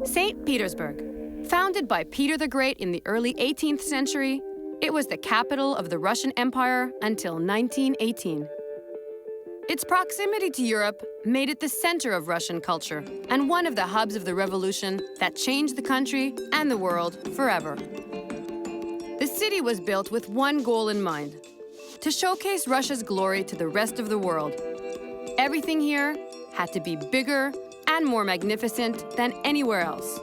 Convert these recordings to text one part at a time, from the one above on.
St. Petersburg, founded by Peter the Great in the early 18th century, it was the capital of the Russian Empire until 1918. Its proximity to Europe made it the center of Russian culture and one of the hubs of the revolution that changed the country and the world forever. The city was built with one goal in mind: to showcase Russia's glory to the rest of the world. Everything here had to be bigger and more magnificent than anywhere else.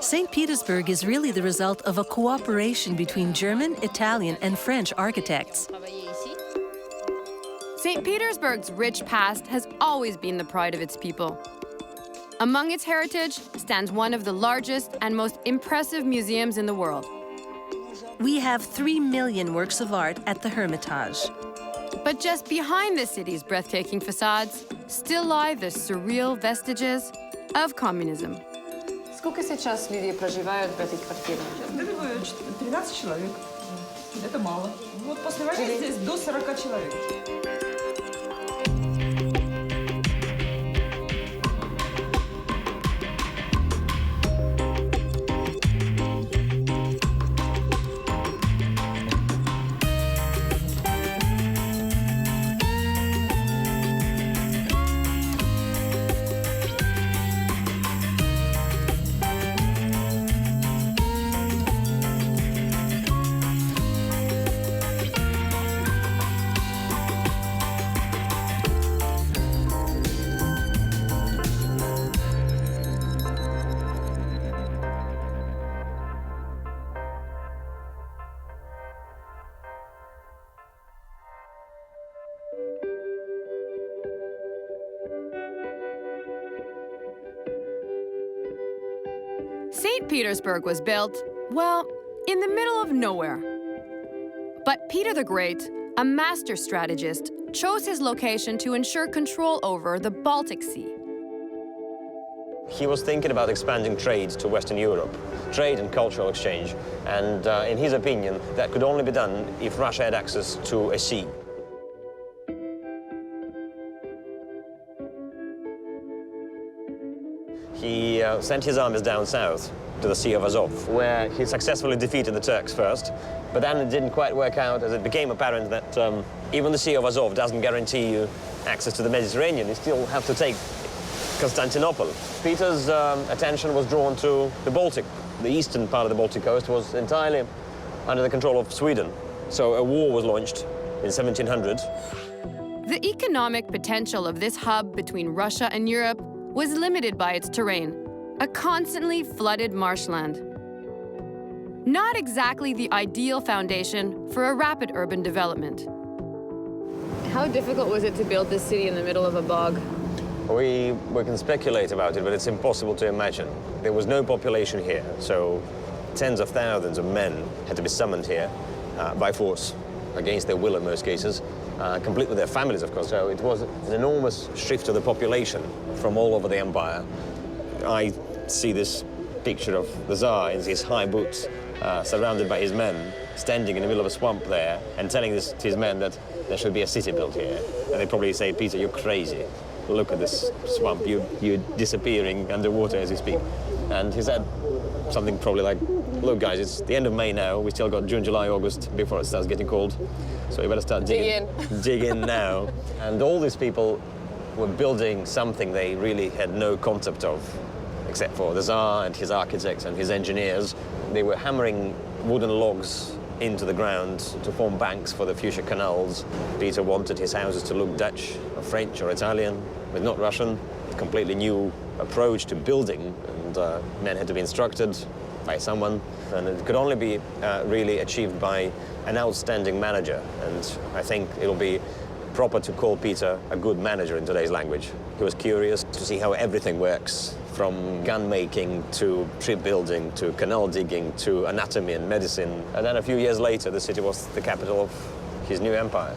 St. Petersburg is really the result of a cooperation between German, Italian, and French architects. St. Petersburg's rich past has always been the pride of its people. Among its heritage stands one of the largest and most impressive museums in the world. We have 3 million works of art at the Hermitage. But just behind the city's breathtaking facades still lie the surreal vestiges of communism. Сколько сейчас людей проживают в этой квартире? 13 человек. Это мало. Вот после войны здесь до 40 человек. St. Petersburg was built, well, in the middle of nowhere. But Peter the Great, a master strategist, chose his location to ensure control over the Baltic Sea. He was thinking about expanding trade to Western Europe, trade and cultural exchange, and in his opinion, that could only be done if Russia had access to a sea. He sent his armies down south to the Sea of Azov, where he successfully defeated the Turks first, but then it didn't quite work out, as it became apparent that even the Sea of Azov doesn't guarantee you access to the Mediterranean. You still have to take Constantinople. Peter's attention was drawn to the Baltic. The eastern part of the Baltic coast was entirely under the control of Sweden, so a war was launched in 1700. The economic potential of this hub between Russia and Europe was limited by its terrain, a constantly flooded marshland. Not exactly the ideal foundation for a rapid urban development. How difficult was it to build this city in the middle of a bog? We can speculate about it, but it's impossible to imagine. There was no population here, so tens of thousands of men had to be summoned here by force, against their will in most cases, complete with their families, of course. So it was an enormous shift of the population from all over the empire. I see this picture of the Tsar in his high boots, surrounded by his men, standing in the middle of a swamp there and telling to his men that there should be a city built here. And they probably say, Peter, you're crazy. Look at this swamp, you're disappearing underwater as you speak. And he said something probably like, look guys, it's the end of May now, we still got June, July, August before it starts getting cold. So you better start dig in now. And all these people were building something they really had no concept of, except for the Tsar and his architects and his engineers. They were hammering wooden logs into the ground to form banks for the future canals. Peter wanted his houses to look Dutch or French or Italian, but not Russian. A completely new approach to building, and men had to be instructed by someone, and it could only be really achieved by an outstanding manager. And I think it'll be proper to call Peter a good manager in today's language. He was curious to see how everything works, from gun making to shipbuilding to canal digging to anatomy and medicine. And then a few years later, the city was the capital of his new empire.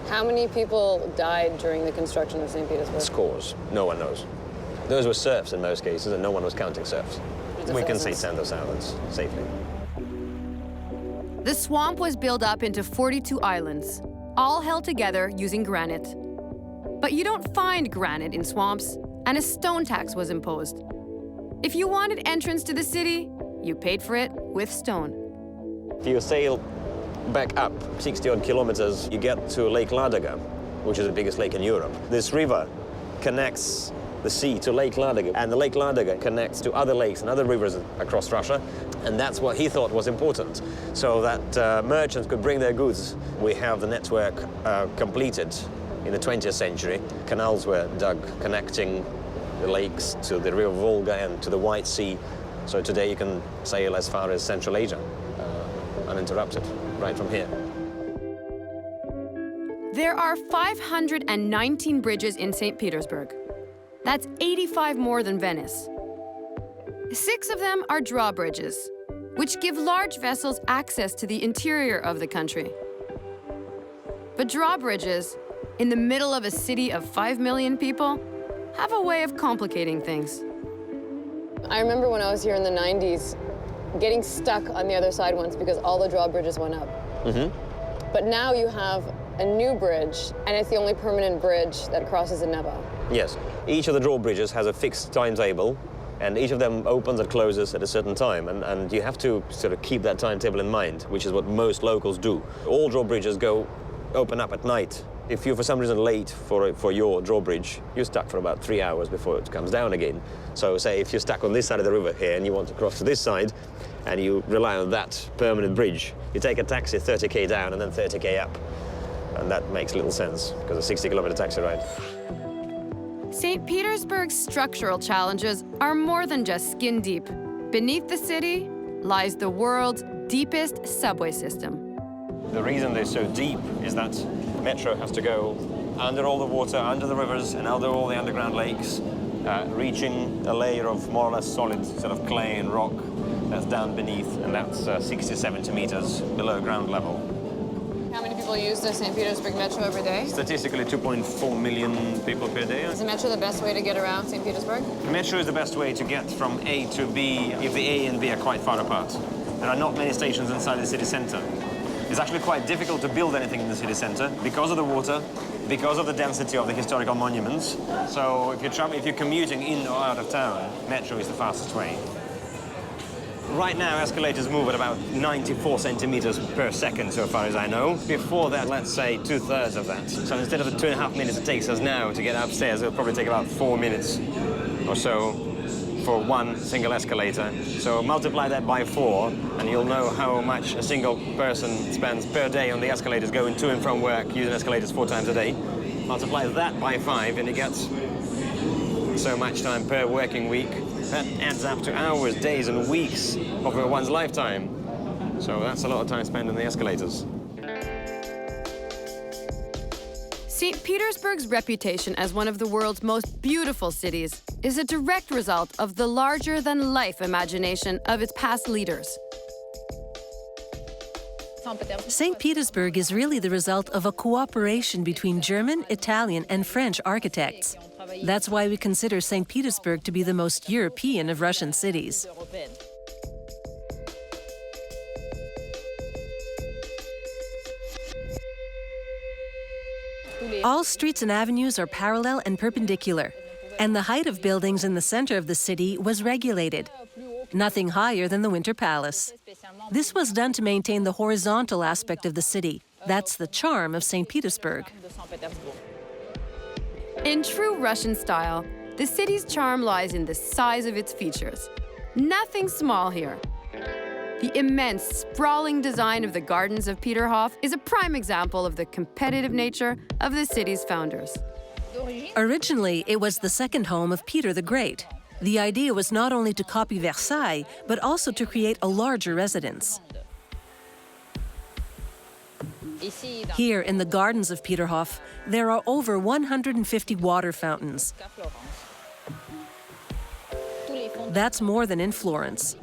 How many people died during the construction of St. Petersburg? Scores. No one knows. Those were serfs in most cases, and no one was counting serfs. We can say tens of thousands safely. The swamp was built up into 42 islands, all held together using granite. But you don't find granite in swamps, and a stone tax was imposed. If you wanted entrance to the city, you paid for it with stone. If you sail back up 60-odd kilometers, you get to Lake Ladoga, which is the biggest lake in Europe. This river connects the sea to Lake Ladoga, and the Lake Ladoga connects to other lakes and other rivers across Russia, and that's what he thought was important, so that merchants could bring their goods. We have the network completed in the 20th century. Canals were dug connecting the lakes to the River Volga and to the White Sea, so today you can sail as far as Central Asia uninterrupted, right from here. There are 519 bridges in St. Petersburg. That's 85 more than Venice. 6 of them are drawbridges, which give large vessels access to the interior of the country. But drawbridges, in the middle of a city of 5 million people, have a way of complicating things. I remember when I was here in the 90s, getting stuck on the other side once because all the drawbridges went up. But now you have a new bridge, and it's the only permanent bridge that crosses the Neva. Yes. Each of the drawbridges has a fixed timetable, and each of them opens and closes at a certain time, and you have to sort of keep that timetable in mind, which is what most locals do. All drawbridges open up at night. If you're for some reason late for your drawbridge, you're stuck for about 3 hours before it comes down again. So say if you're stuck on this side of the river here and you want to cross to this side, and you rely on that permanent bridge, you take a taxi 30k down and then 30k up. And that makes little sense, because a 60-kilometer taxi ride. St. Petersburg's structural challenges are more than just skin deep. Beneath the city lies the world's deepest subway system. The reason they're so deep is that metro has to go under all the water, under the rivers, and under all the underground lakes, reaching a layer of more or less solid sort of clay and rock that's down beneath, and that's 60, 70 meters below ground level. How many people use the St. Petersburg Metro every day? Statistically, 2.4 million people per day. Is the Metro the best way to get around St. Petersburg? The metro is the best way to get from A to B if the A and B are quite far apart. There are not many stations inside the city center. It's actually quite difficult to build anything in the city center because of the water, because of the density of the historical monuments. So if you're commuting in or out of town, metro is the fastest way. Right now, escalators move at about 94 centimeters per second, so far as I know. Before that, let's say 2/3 of that. So instead of the 2.5 minutes it takes us now to get upstairs, it'll probably take about 4 minutes or so for one single escalator. So multiply that by 4, and you'll know how much a single person spends per day on the escalators going to and from work, using escalators 4 times a day. Multiply that by 5, and you get so much time per working week. That adds up to hours, days, and weeks over one's lifetime. So that's a lot of time spent on the escalators. St. Petersburg's reputation as one of the world's most beautiful cities is a direct result of the larger-than-life imagination of its past leaders. St. Petersburg is really the result of a cooperation between German, Italian, and French architects. That's why we consider St. Petersburg to be the most European of Russian cities. All streets and avenues are parallel and perpendicular, and the height of buildings in the center of the city was regulated. Nothing higher than the Winter Palace. This was done to maintain the horizontal aspect of the city. That's the charm of St. Petersburg. In true Russian style, the city's charm lies in the size of its features. Nothing small here. The immense, sprawling design of the gardens of Peterhof is a prime example of the competitive nature of the city's founders. Originally, it was the second home of Peter the Great. The idea was not only to copy Versailles, but also to create a larger residence. Here, in the gardens of Peterhof, there are over 150 water fountains. That's more than in Florence.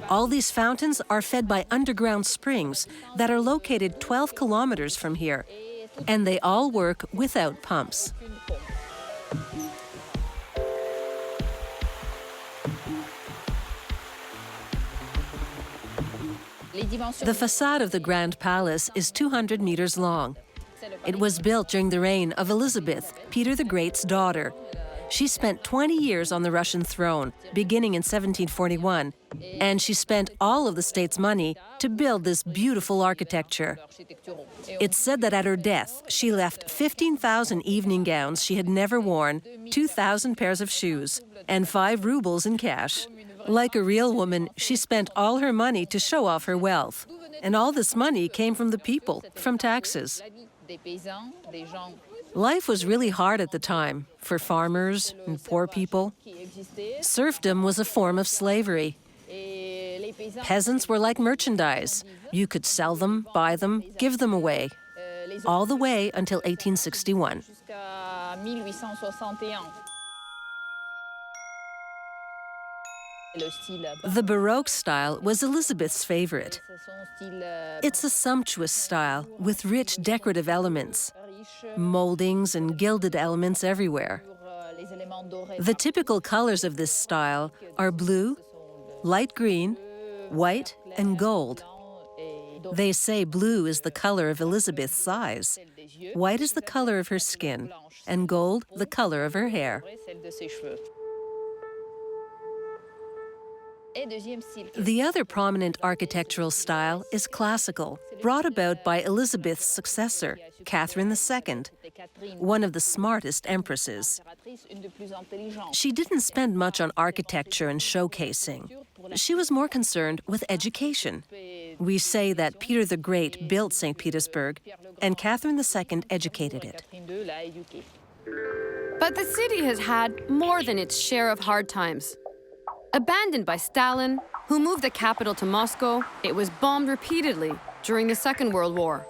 All these fountains are fed by underground springs that are located 12 kilometers from here, and they all work without pumps. The facade of the Grand Palace is 200 meters long. It was built during the reign of Elizabeth, Peter the Great's daughter. She spent 20 years on the Russian throne, beginning in 1741, and she spent all of the state's money to build this beautiful architecture. It's said that at her death, she left 15,000 evening gowns she had never worn, 2,000 pairs of shoes, and 5 rubles in cash. Like a real woman, she spent all her money to show off her wealth. And all this money came from the people, from taxes. Life was really hard at the time for farmers and poor people. Serfdom was a form of slavery. Peasants were like merchandise. You could sell them, buy them, give them away. All the way until 1861. The Baroque style was Elizabeth's favorite. It's a sumptuous style with rich decorative elements, moldings and gilded elements everywhere. The typical colors of this style are blue, light green, white, and gold. They say blue is the color of Elizabeth's eyes, white is the color of her skin, and gold the color of her hair. The other prominent architectural style is classical, brought about by Elizabeth's successor, Catherine II, one of the smartest empresses. She didn't spend much on architecture and showcasing. She was more concerned with education. We say that Peter the Great built St. Petersburg, and Catherine II educated it. But the city has had more than its share of hard times. Abandoned by Stalin, who moved the capital to Moscow, it was bombed repeatedly during the Second World War.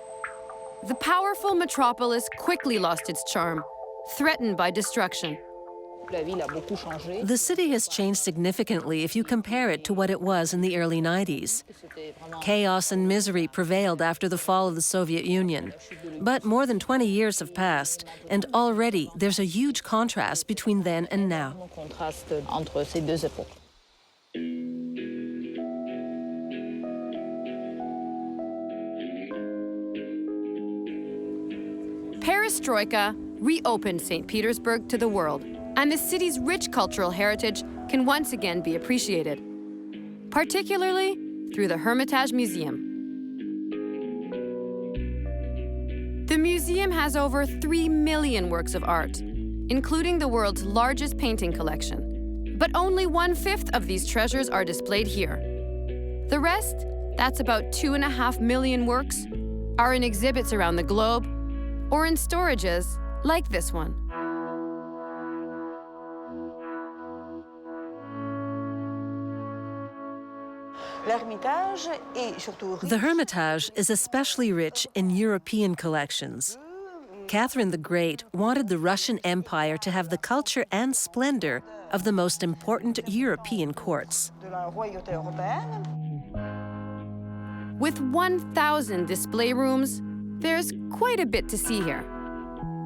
The powerful metropolis quickly lost its charm, threatened by destruction. The city has changed significantly if you compare it to what it was in the early 90s. Chaos and misery prevailed after the fall of the Soviet Union. But more than 20 years have passed, and already there's a huge contrast between then and now. Perestroika reopened St. Petersburg to the world, and the city's rich cultural heritage can once again be appreciated, particularly through the Hermitage Museum. The museum has over 3 million works of art, including the world's largest painting collection. But only 1/5 of these treasures are displayed here. The rest, that's about 2.5 million works, are in exhibits around the globe or in storages like this one. The Hermitage is especially rich in European collections. Catherine the Great wanted the Russian Empire to have the culture and splendor of the most important European courts. With 1,000 display rooms, there's quite a bit to see here.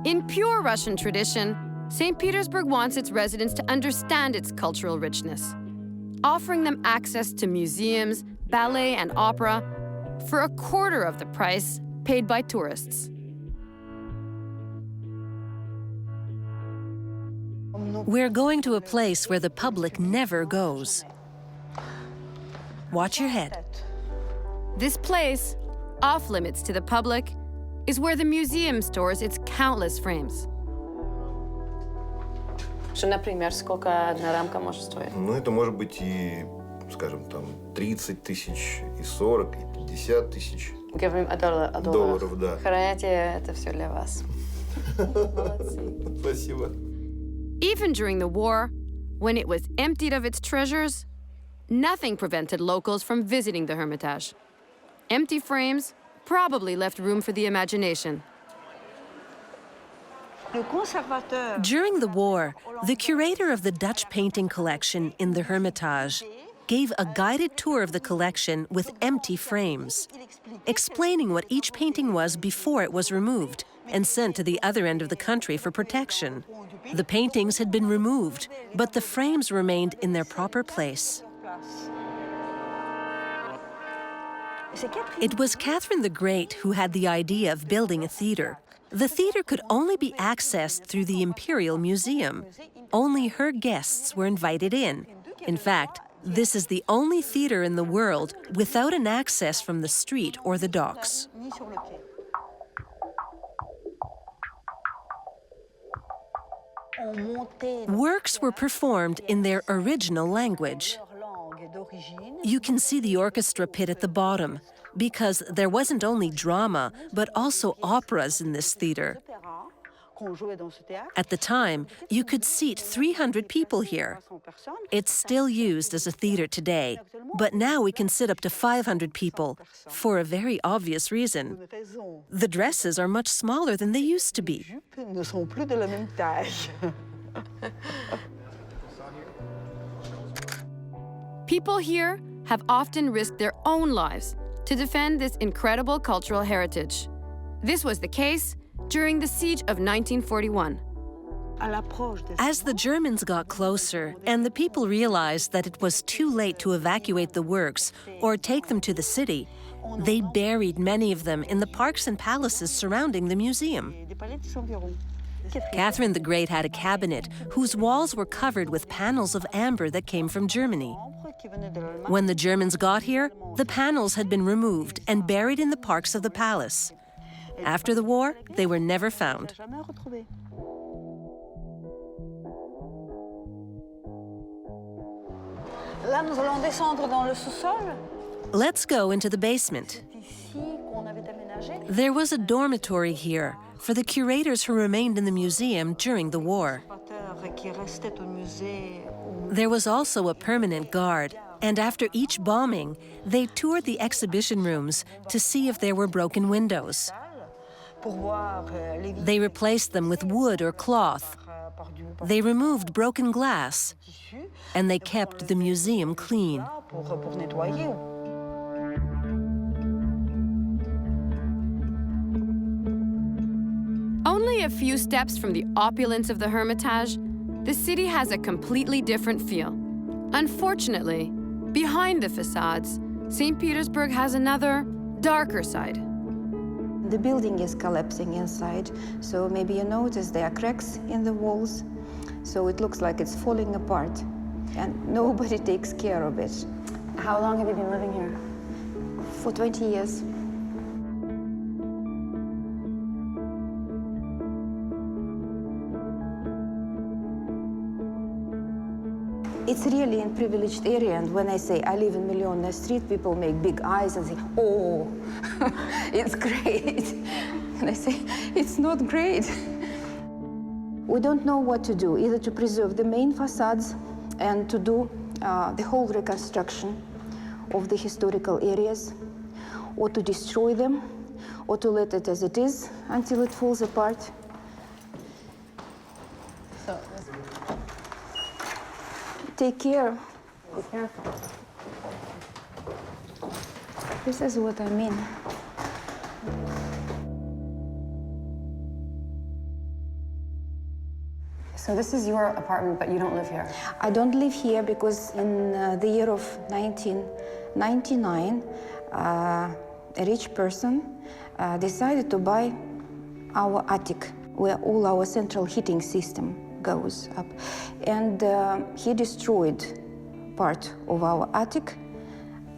In pure Russian tradition, St. Petersburg wants its residents to understand its cultural richness, offering them access to museums, ballet, and opera for 1/4 of the price paid by tourists. We're going to a place where the public never goes. Watch your head. This place, off limits to the public, is where the museum stores its countless frames. Например, сколько одна рамка может стоить? Ну, это может быть и, скажем, там, 30 тысяч, и 40, и 50 тысяч. Говорим о долларах. Да. Храните это все для вас. Молодцы. Спасибо. Even during the war, when it was emptied of its treasures, nothing prevented locals from visiting the Hermitage. Empty frames probably left room for the imagination. During the war, the curator of the Dutch painting collection in the Hermitage gave a guided tour of the collection with empty frames, explaining what each painting was before it was removed and sent to the other end of the country for protection. The paintings had been removed, but the frames remained in their proper place. It was Catherine the Great who had the idea of building a theater. The theater could only be accessed through the Imperial Museum. only her guests were invited in. In fact, this is the only theater in the world without an access from the street or the docks. Works were performed in their original language. You can see the orchestra pit at the bottom, because there wasn't only drama, but also operas in this theater. At the time, you could seat 300 people here. It's still used as a theater today, but now we can sit up to 500 people, for a very obvious reason. The dresses are much smaller than they used to be. People here have often risked their own lives to defend this incredible cultural heritage. This was the case during the siege of 1941. As the Germans got closer and the people realized that it was too late to evacuate the works or take them to the city, they buried many of them in the parks and palaces surrounding the museum. Catherine the Great had a cabinet whose walls were covered with panels of amber that came from Germany. When the Germans got here, the panels had been removed and buried in the parks of the palace. After the war, they were never found. Let's go into the basement. There was a dormitory here for the curators who remained in the museum during the war. There was also a permanent guard, and after each bombing, they toured the exhibition rooms to see if there were broken windows. They replaced them with wood or cloth. They removed broken glass, and they kept the museum clean. Only a few steps from the opulence of the Hermitage, the city has a completely different feel. Unfortunately, behind the facades, St. Petersburg has another, darker side. The building is collapsing inside, so maybe you notice there are cracks in the walls, so it looks like it's falling apart, and nobody takes care of it. How long have you been living here? For 20 years. It's really a privileged area, and when I say I live in Millionnaire Street, people make big eyes and say, oh, it's great. And I say, it's not great. We don't know what to do, either to preserve the main facades and to do the whole reconstruction of the historical areas, or to destroy them, or to let it as it is until it falls apart. So, Take care. be careful. This is what I mean. So this is your apartment, but you don't live here? I don't live here because in the year of 1999, a rich person decided to buy our attic, where all our central heating system goes up. And he destroyed part of our attic,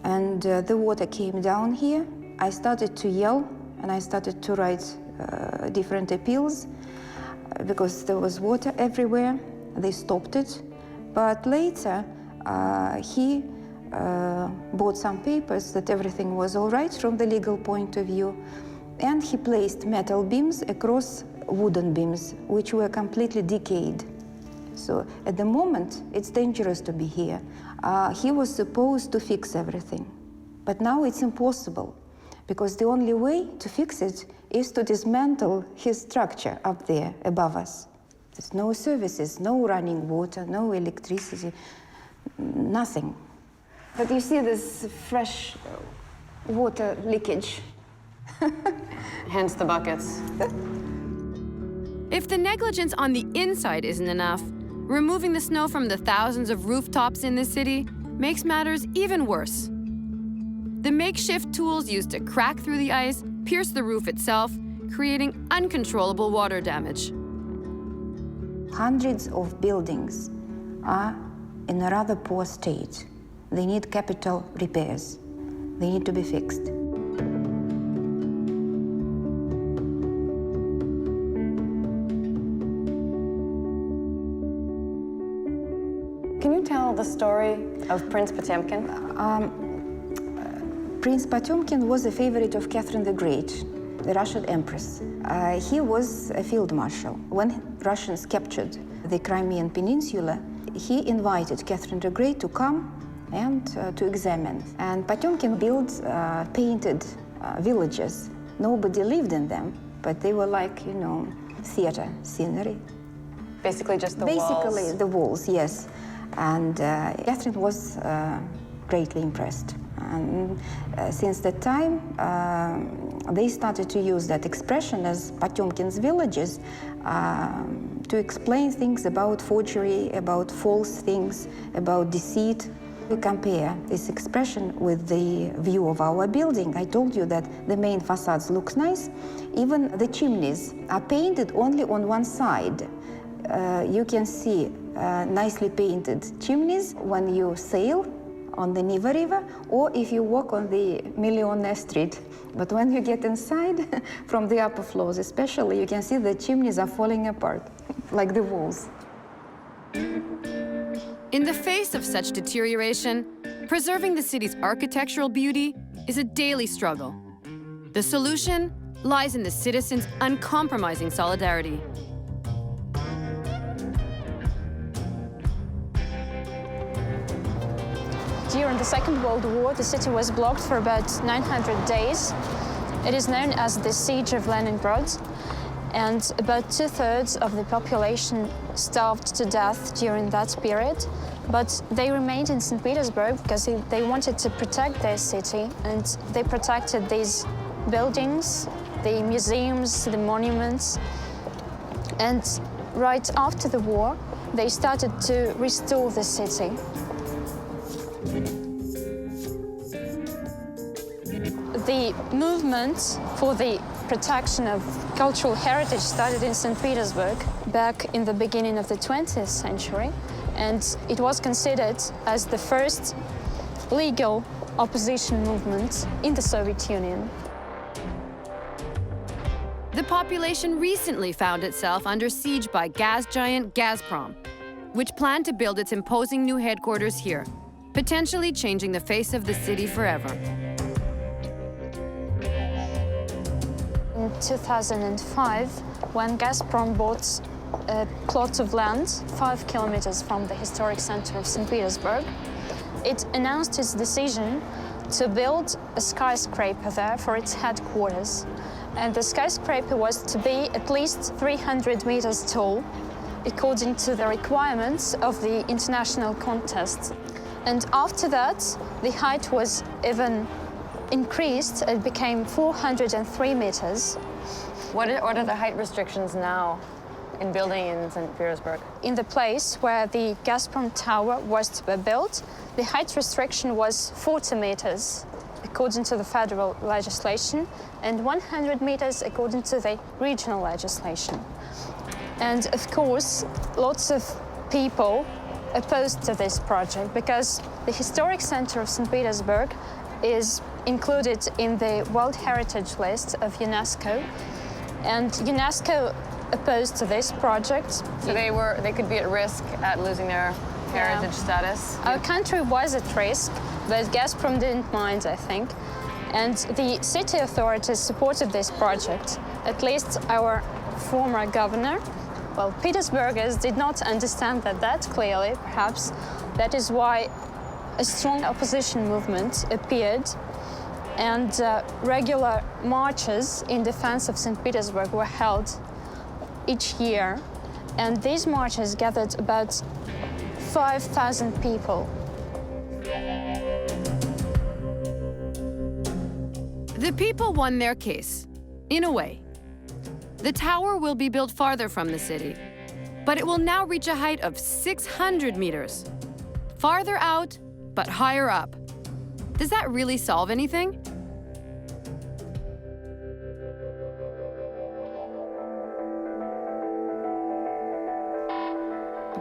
and the water came down here. I started to yell, and I started to write different appeals because there was water everywhere. They stopped it. But later, he bought some papers that everything was all right from the legal point of view, and he placed metal beams across wooden beams, which were completely decayed. So at the moment, it's dangerous to be here. He was supposed to fix everything, but now it's impossible, because the only way to fix it is to dismantle his structure up there above us. There's no services, no running water, no electricity, nothing. But you see this fresh Water leakage. hence the buckets. If the negligence on the inside isn't enough, removing the snow from the thousands of rooftops in the city makes matters even worse. The makeshift tools used to crack through the ice pierce the roof itself, creating uncontrollable water damage. Hundreds of buildings are in a rather poor state. They need capital repairs. They need to be fixed. Can you tell the story of Prince Potemkin? Prince Potemkin was a favorite of Catherine the Great, the Russian empress. He was a field marshal. When Russians captured the Crimean Peninsula, he invited Catherine the Great to come and to examine. And Potemkin built painted villages. Nobody lived in them, but they were like, theater scenery. Basically just the walls? Basically the walls, yes. And Catherine was greatly impressed. And since that time, they started to use that expression as Potemkin's villages to explain things about forgery, about false things, about deceit. We compare this expression with the view of our building. I told you that the main facades look nice. Even the chimneys are painted only on one side. You can see nicely painted chimneys when you sail on the Neva River, or if you walk on the Millionaire Street. But when you get inside, from the upper floors especially, you can see the chimneys are falling apart, like the walls. In the face of such deterioration, preserving the city's architectural beauty is a daily struggle. The solution lies in the citizens' uncompromising solidarity. During the Second World War, the city was blocked for about 900 days. It is known as the Siege of Leningrad, and about 2/3 of the population starved to death during that period. But they remained in St. Petersburg because they wanted to protect their city, and they protected these buildings, the museums, the monuments. And right after the war, they started to restore the city. The movement for the protection of cultural heritage started in St. Petersburg back in the beginning of the 20th century, and it was considered as the first legal opposition movement in the Soviet Union. The population recently found itself under siege by gas giant Gazprom, which planned to build its imposing new headquarters here, potentially changing the face of the city forever. In 2005, when Gazprom bought a plot of land 5 kilometers from the historic center of St. Petersburg, it announced its decision to build a skyscraper there for its headquarters. And the skyscraper was to be at least 300 meters tall, according to the requirements of the international contest. And after that, the height was even increased. It became 403 meters. What are the height restrictions now in building in St. Petersburg? In the place where the Gazprom tower was to be built, the height restriction was 40 meters, according to the federal legislation, and 100 meters according to the regional legislation. And of course, lots of people opposed to this project because the historic center of St. Petersburg is included in the World Heritage List of UNESCO, and UNESCO opposed to this project. So they could be at risk at losing their heritage status? Our country was at risk, but Gazprom didn't mind, I think. And the city authorities supported this project, at least our former governor. Well, Petersburgers did not understand that clearly, perhaps. That is why a strong opposition movement appeared, and regular marches in defense of St. Petersburg were held each year. And these marches gathered about 5,000 people. The people won their case, in a way. The tower will be built farther from the city, but it will now reach a height of 600 meters. Farther out, but higher up. Does that really solve anything?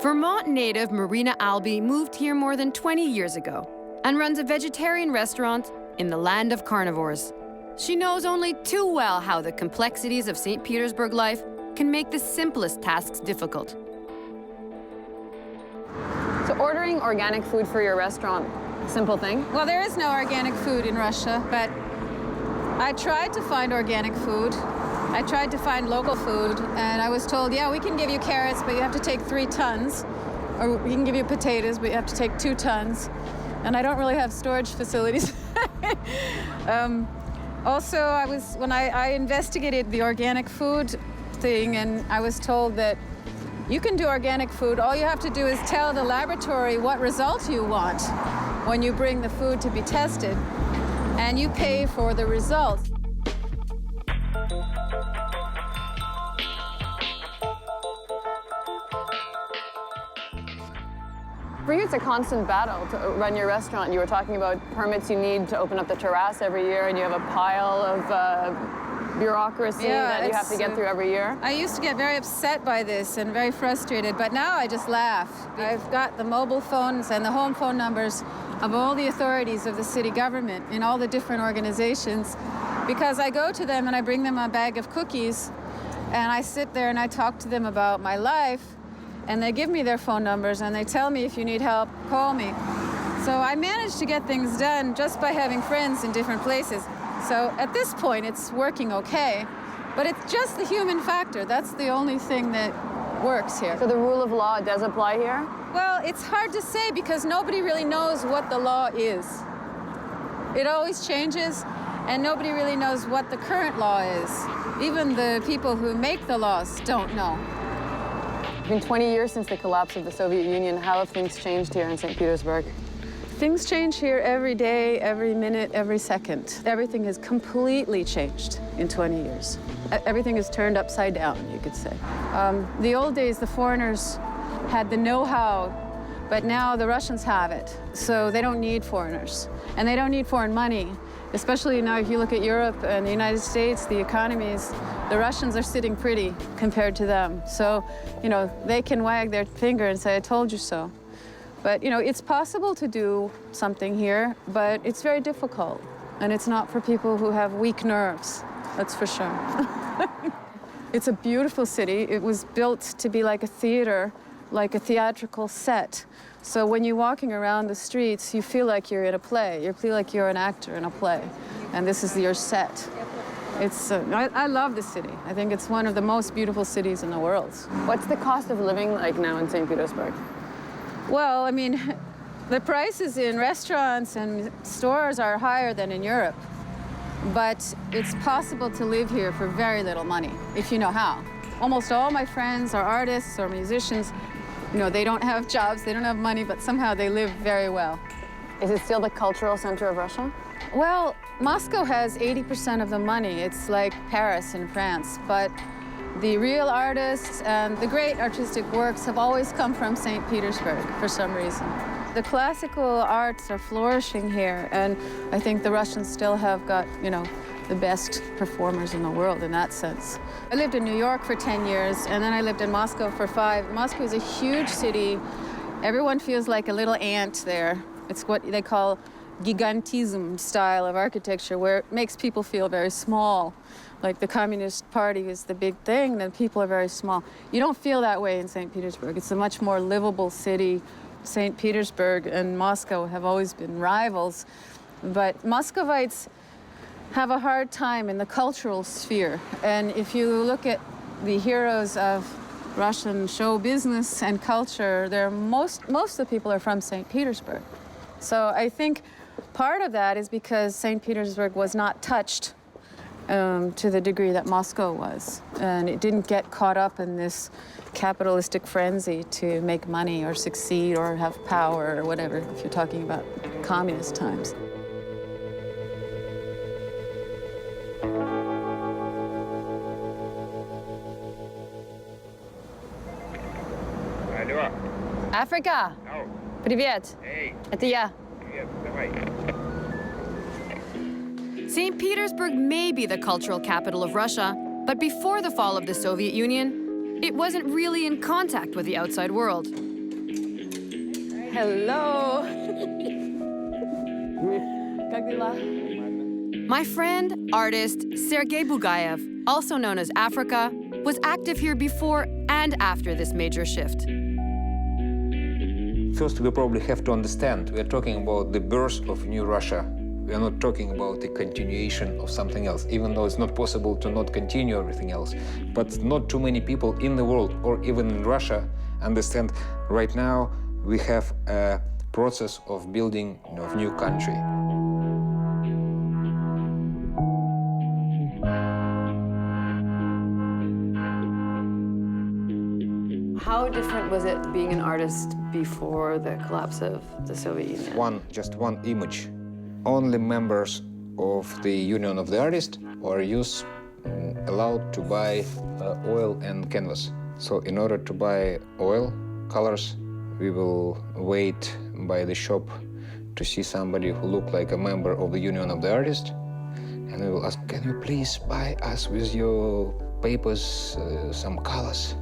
Vermont native Marina Albee moved here more than 20 years ago and runs a vegetarian restaurant in the land of carnivores. She knows only too well how the complexities of St. Petersburg life can make the simplest tasks difficult. So ordering organic food for your restaurant, simple thing? Well, there is no organic food in Russia, but I tried to find organic food. I tried to find local food, and I was told, yeah, we can give you carrots, but you have to take 3 tons. Or we can give you potatoes, but you have to take 2 tons. And I don't really have storage facilities. Also, when I investigated the organic food thing, and I was told that you can do organic food. All you have to do is tell the laboratory what result you want when you bring the food to be tested, and you pay for the results. For you, it's a constant battle to run your restaurant. You were talking about permits you need to open up the terrace every year, and you have a pile of bureaucracy that you have to get through every year. I used to get very upset by this and very frustrated, but now I just laugh. I've got the mobile phones and the home phone numbers of all the authorities of the city government in all the different organizations, because I go to them and I bring them a bag of cookies, and I sit there and I talk to them about my life. And they give me their phone numbers, and they tell me, if you need help, call me. So I managed to get things done just by having friends in different places. So at this point, it's working okay, but it's just the human factor. That's the only thing that works here. So the rule of law does apply here? Well, it's hard to say because nobody really knows what the law is. It always changes, and nobody really knows what the current law is. Even the people who make the laws don't know. It's been 20 years since the collapse of the Soviet Union. How have things changed here in St. Petersburg? Things change here every day, every minute, every second. Everything has completely changed in 20 years. Everything is turned upside down, you could say. The old days, the foreigners had the know-how, but now the Russians have it. So they don't need foreigners, and they don't need foreign money. Especially now, if you look at Europe and the United States, the economies, the Russians are sitting pretty compared to them. So, you know, they can wag their finger and say, I told you so. But, you know, it's possible to do something here, but it's very difficult. And it's not for people who have weak nerves, that's for sure. It's a beautiful city. It was built to be like a theater, like a theatrical set. So when you're walking around the streets, you feel like you're in a play. You feel like you're an actor in a play. And this is your set. I love the city. I think it's one of the most beautiful cities in the world. What's the cost of living like now in St. Petersburg? Well, I mean, the prices in restaurants and stores are higher than in Europe. But it's possible to live here for very little money, if you know how. Almost all my friends are artists or musicians. You know, they don't have jobs, they don't have money, but somehow they live very well. Is it still the cultural center of Russia? Well, Moscow has 80% of the money. It's like Paris in France. But the real artists and the great artistic works have always come from St. Petersburg for some reason. The classical arts are flourishing here, and I think the Russians still have got, you know, the best performers in the world in that sense. I lived in New York for 10 years, and then I lived in Moscow for 5. Moscow is a huge city. Everyone feels like a little ant there. It's what they call gigantism style of architecture, where it makes people feel very small. Like the Communist Party is the big thing, then people are very small. You don't feel that way in St. Petersburg. It's a much more livable city. St. Petersburg and Moscow have always been rivals, but Muscovites have a hard time in the cultural sphere. And if you look at the heroes of Russian show business and culture, most of the people are from St. Petersburg. So I think part of that is because St. Petersburg was not touched to the degree that Moscow was. And it didn't get caught up in this capitalistic frenzy to make money or succeed or have power or whatever, if you're talking about communist times. Africa! Привет! Это я. St. Petersburg may be the cultural capital of Russia, but before the fall of the Soviet Union, it wasn't really in contact with the outside world. Hello. My friend, artist Sergei Bugayev, also known as Africa, was active here before and after this major shift. First, we probably have to understand we are talking about the birth of New Russia. We are not talking about the continuation of something else, even though it's not possible to not continue everything else. But not too many people in the world, or even in Russia, understand right now we have a process of building of new country. How different was it being an artist before the collapse of the Soviet Union? Just one image. Only members of the Union of the Artists are allowed to buy oil and canvas. So in order to buy oil, colors, we will wait by the shop to see somebody who look like a member of the Union of the Artists, and we will ask, can you please buy us with your papers some colors?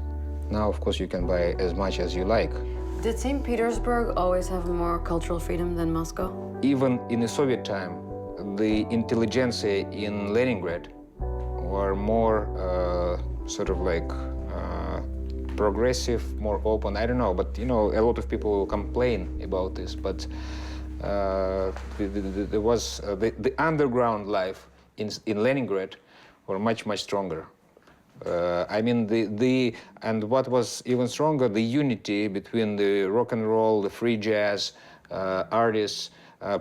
Now, of course, you can buy as much as you like. Did St. Petersburg always have more cultural freedom than Moscow? Even in the Soviet time, the intelligentsia in Leningrad were more sort of like progressive, more open. I don't know, but you know, a lot of people will complain about this. But there was the underground life in Leningrad were much stronger. I mean, and what was even stronger, the unity between the rock and roll, the free jazz, artists,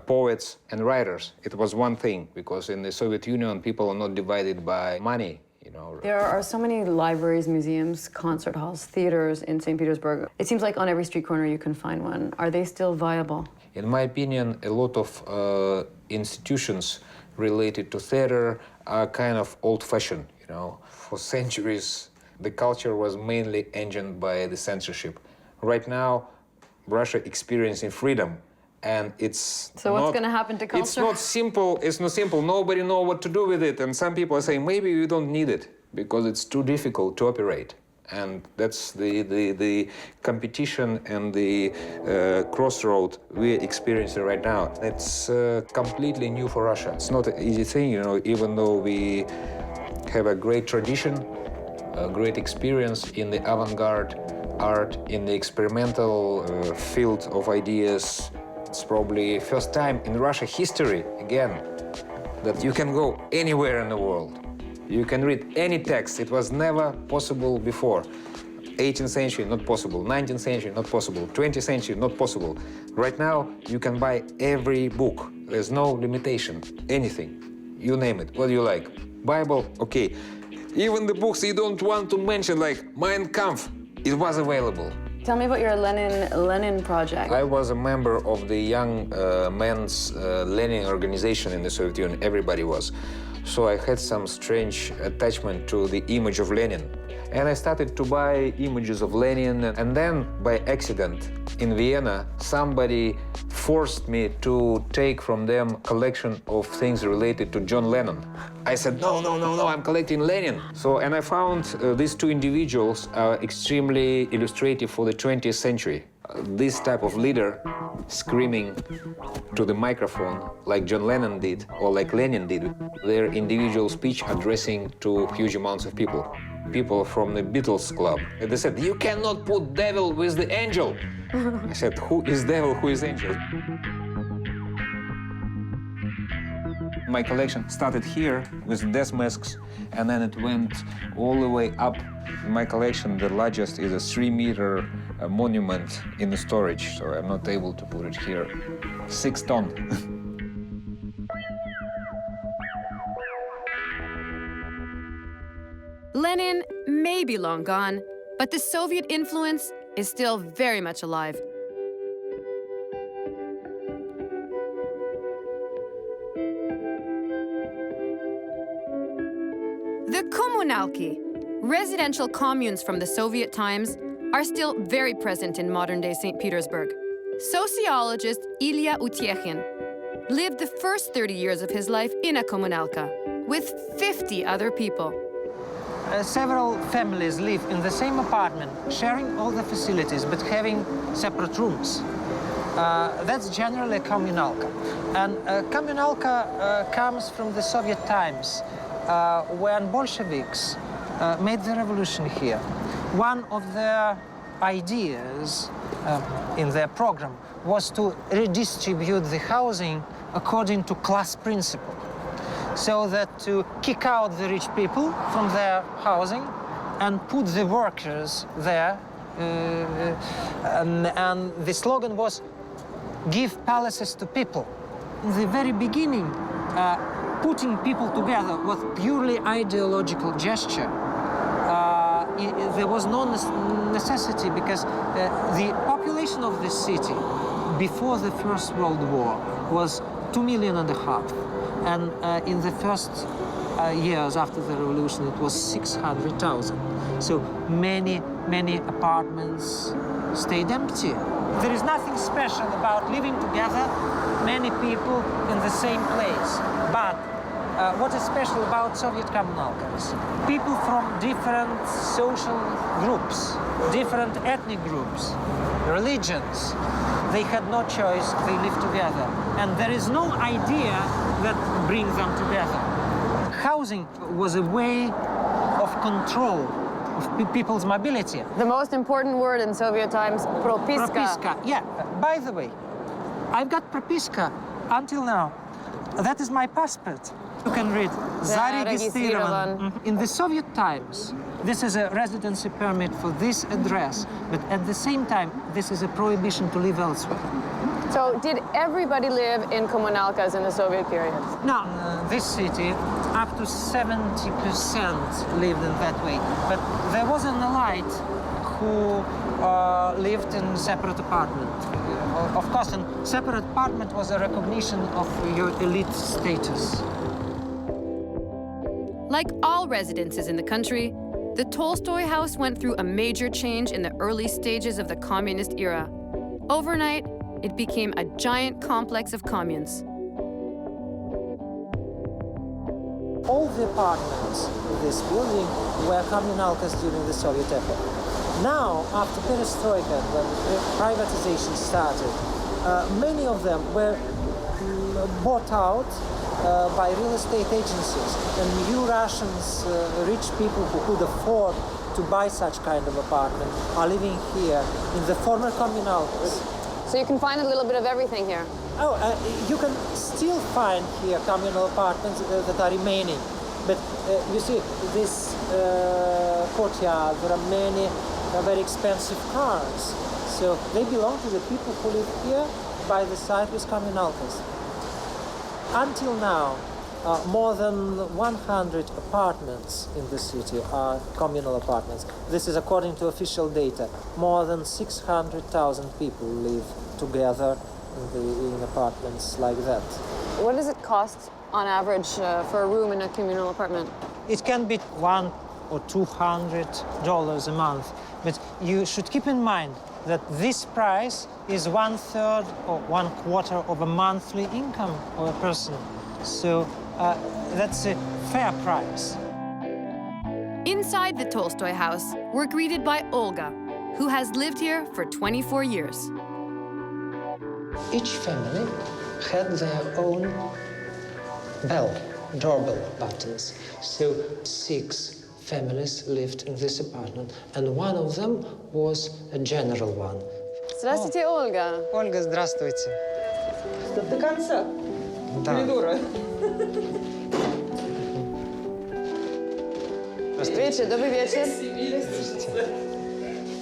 poets and writers. It was one thing, because in the Soviet Union, people are not divided by money, you know. There are so many libraries, museums, concert halls, theaters in St. Petersburg. It seems like on every street corner you can find one. Are they still viable? In my opinion, a lot of institutions related to theater are kind of old-fashioned, you know. For centuries, the culture was mainly engined by the censorship. Right now, Russia experiencing freedom, and it's So what's going to happen to culture? It's not simple. It's not simple. Nobody knows what to do with it, and some people are saying maybe we don't need it because it's too difficult to operate. And that's the competition and the crossroad we're experiencing right now. It's completely new for Russia. It's not an easy thing, you know, even though we have a great tradition, a great experience in the avant-garde art, in the experimental field of ideas. It's probably first time in Russia history, again, that you can go anywhere in the world. You can read any text. It was never possible before. 18th century, not possible. 19th century, not possible. 20th century, not possible. Right now, you can buy every book. There's no limitation, anything. You name it, what do you like? Bible, okay. Even the books you don't want to mention, like Mein Kampf, it was available. Tell me about your Lenin project. I was a member of the Young Men's Lenin organization in the Soviet Union. Everybody was. So I had some strange attachment to the image of Lenin. And I started to buy images of Lenin, and then by accident in Vienna, somebody forced me to take from them collection of things related to John Lennon. I said, no, I'm collecting Lenin. So, and I found these two individuals are extremely illustrative for the 20th century. This type of leader screaming to the microphone like John Lennon did or like Lenin did, their individual speech addressing to huge amounts of people. People from the Beatles club. And they said, you cannot put devil with the angel. I said, who is devil, who is angel? My collection started here with death masks, and then it went all the way up. In my collection, the largest is a 3-meter monument in the storage, so I'm not able to put it here. 6 tons. Lenin may be long gone, but the Soviet influence is still very much alive. The kommunalki, residential communes from the Soviet times, are still very present in modern-day St. Petersburg. Sociologist Ilya Utyekhin lived the first 30 years of his life in a kommunalka with 50 other people. Several families live in the same apartment, sharing all the facilities, but having separate rooms. that's generally communalka. And communalka comes from the Soviet times, when Bolsheviks made the revolution here. One of their ideas in their program was to redistribute the housing according to class principle, so that to kick out the rich people from their housing and put the workers there. And the slogan was, give palaces to people. In the very beginning, putting people together was purely ideological gesture. There was no necessity because the population of this city before the First World War was 2.5 million. And in the first years after the revolution, it was 600,000. So many apartments stayed empty. There is nothing special about living together, many people in the same place. But what is special about Soviet communalkas? People from different social groups, different ethnic groups, religions, they had no choice, they live together. And there is no idea that brings them together. Housing was a way of control of people's mobility. The most important word in Soviet times, propiska. Propiska, yeah. By the way, I've got propiska until now. That is my passport. You can read Зарегистрирован. In the Soviet times, this is a residency permit for this address, but at the same time, this is a prohibition to live elsewhere. So did everybody live in communalkas in the Soviet period? No, this city, up to 70% lived in that way. But there was an elite who lived in separate apartment. Of course, a separate apartment was a recognition of your elite status. Like all residences in the country, the Tolstoy house went through a major change in the early stages of the communist era. Overnight, it became a giant complex of communes. All the apartments in this building were communalkas during the Soviet epoch. Now, after Perestroika, when privatization started, many of them were bought out by real estate agencies. And new Russians, rich people who could afford to buy such kind of apartment are living here in the former communalkas. So you can find a little bit of everything here. Oh, you can still find here communal apartments that are remaining. But you see, this courtyard, there are many very expensive cars. So they belong to the people who live here by the side with communalkas. Until now, more than 100 apartments in the city are communal apartments. This is according to official data. More than 600,000 people live together in apartments like that. What does it cost on average for a room in a communal apartment? It can be $100 or $200 a month, but you should keep in mind that this price is 1/3 or 1/4 of a monthly income of a person. So that's a fair price. Inside the Tolstoy house, we're greeted by Olga, who has lived here for 24 years. Each family had their own doorbell buttons. So 6 families lived in this apartment, and one of them was a general one. Здравствуйте, Ольга. Ольга, здравствуйте. До конца Да. коридора. Вечер, добрый вечер.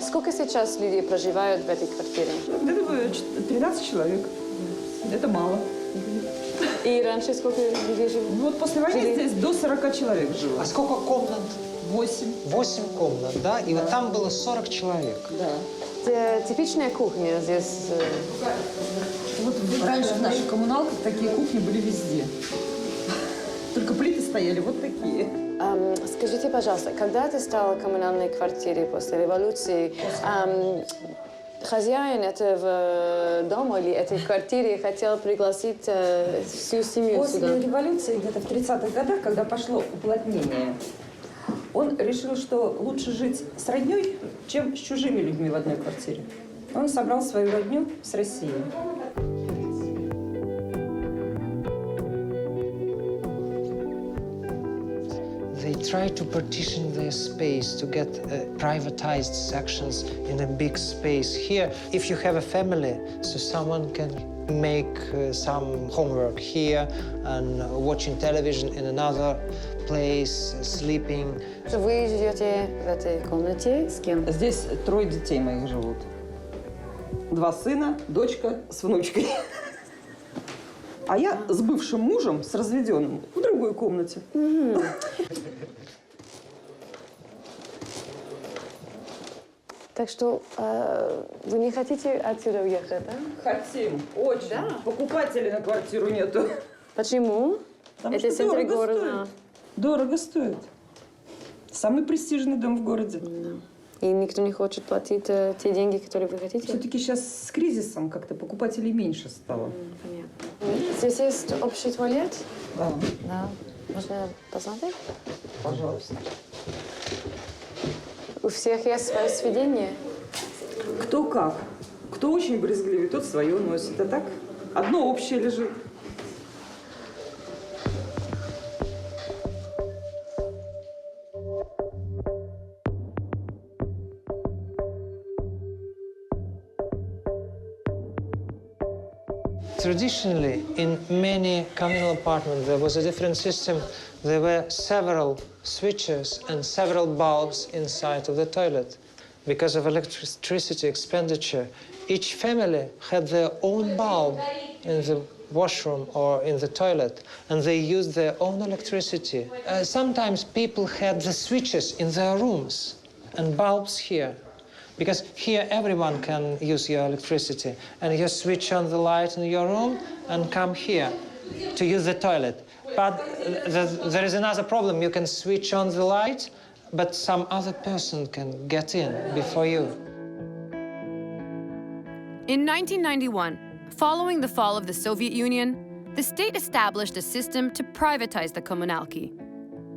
Сколько сейчас людей проживают в этой квартире? Я думаю, 13 человек. Это мало. И раньше сколько людей живут? Вот после войны здесь до 40 человек жило. А сколько комнат? 8. 8 комнат, да? И вот там было 40 человек. Да. Типичная кухня здесь. Вот раньше в наших коммуналках такие кухни были везде. Только плиты стояли вот такие. Скажите, пожалуйста, когда ты стала в коммунальной квартире после революции, хозяин этого дома или этой квартиры хотел пригласить всю семью После сюда? революции, где-то в 30-х годах, когда пошло уплотнение, он решил, что лучше жить с роднёй, чем с чужими людьми в одной квартире. Он собрал свою родню с России. They try to partition their space to get privatized sections in a big space. Here, if you have a family, so someone can make some homework here and watching television in another place, sleeping. Вы живете в этой комнате с кем? Здесь 3 детей моих живут. 2 сына, дочка с внучкой. А я с бывшим мужем, с разведенным, в другой комнате. Так что вы не хотите отсюда уехать, да? Хотим, очень. Да? Покупателей на квартиру нету. Почему? Потому Это что центр дорого города. стоит. Дорого стоит. Самый престижный дом в городе. Да. И никто не хочет платить те деньги, которые вы хотите? Все-таки сейчас с кризисом как-то покупателей меньше стало. Понятно. Здесь есть общий туалет? Да. Да. Можно посмотреть? Пожалуйста. У всех есть свое сведение? Кто как. Кто очень брезгливый, тот свое носит. А так одно общее лежит. Traditionally, in many communal apartments, there was a different system. There were several switches and several bulbs inside of the toilet. Because of electricity expenditure, each family had their own bulb in the washroom or in the toilet, and they used their own electricity. Sometimes people had the switches in their rooms and bulbs here. Because here everyone can use your electricity, and you switch on the light in your room and come here to use the toilet. But there is another problem. You can switch on the light, but some other person can get in before you. In 1991, following the fall of the Soviet Union, the state established a system to privatize the kommunalki.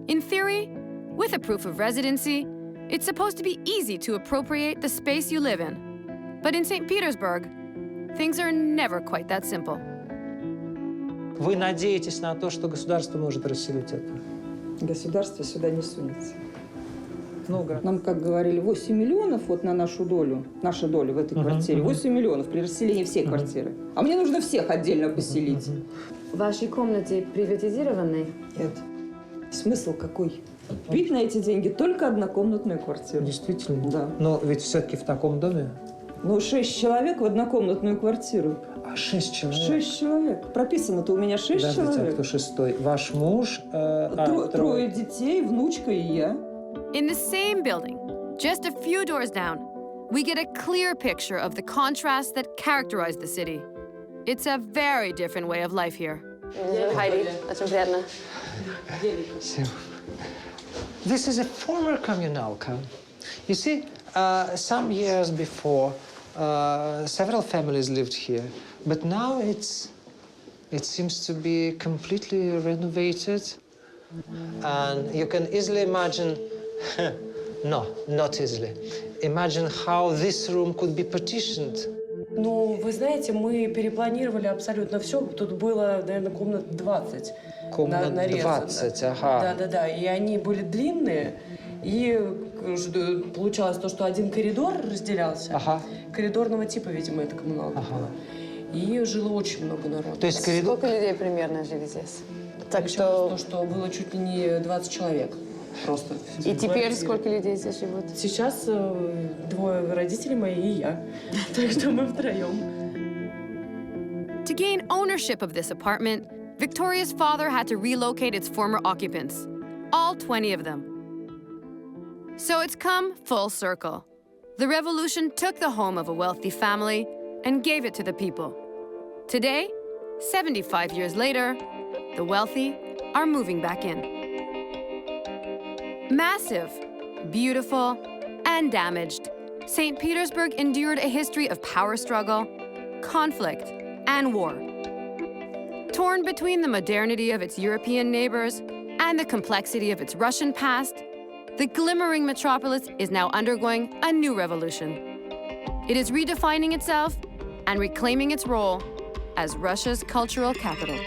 In theory, with a proof of residency, it's supposed to be easy to appropriate the space you live in. But in St. Petersburg, things are never quite that simple. Вы надеетесь на то, что государство может расселить это? Государство сюда не сунется. Нам, как говорили, 8 миллионов вот на нашу долю, наша доля в этой квартире. 8 миллионов при расселении всей квартиры. А мне нужно всех отдельно поселить. В вашей комнате приватизированной? Нет. Смысл какой? Купить на эти деньги только однокомнатную квартиру. Действительно? Да. Но ведь все-таки в таком доме? Ну, 6 человек в однокомнатную квартиру. А 6 человек? 6 человек. Прописано-то у меня 6 человек. А кто шестой? Ваш муж? Трое детей, внучка и я. In the same building, just a few doors down, we get a clear picture of the contrasts that characterize the city. It's a very different way of life here. Heidi, очень приятно. This is a former communalka. You see, some years before, several families lived here, but now it seems to be completely renovated. And you can easily imagine, no, not easily, imagine how this room could be partitioned. Ну, вы знаете, мы перепланировали абсолютно все. Тут было, наверное, комнат 20. Комнат 20, ага. Да-да-да, и они были длинные, и получалось то, что один коридор разделялся. Ага. Коридорного типа, видимо, это коммуналка была. И жило очень много народу. То есть коридор... Сколько людей примерно жили здесь? Так что было чуть ли не 20 человек. Просто. И теперь сколько людей здесь живут? Сейчас 2 родителей мои и я. Так что мы втроем. To gain ownership of this apartment, Victoria's father had to relocate its former occupants, all 20 of them. So it's come full circle. The revolution took the home of a wealthy family and gave it to the people. Today, 75 years later, the wealthy are moving back in. Massive, beautiful, and damaged, St. Petersburg endured a history of power struggle, conflict, and war. Torn between the modernity of its European neighbors and the complexity of its Russian past, the glimmering metropolis is now undergoing a new revolution. It is redefining itself and reclaiming its role as Russia's cultural capital.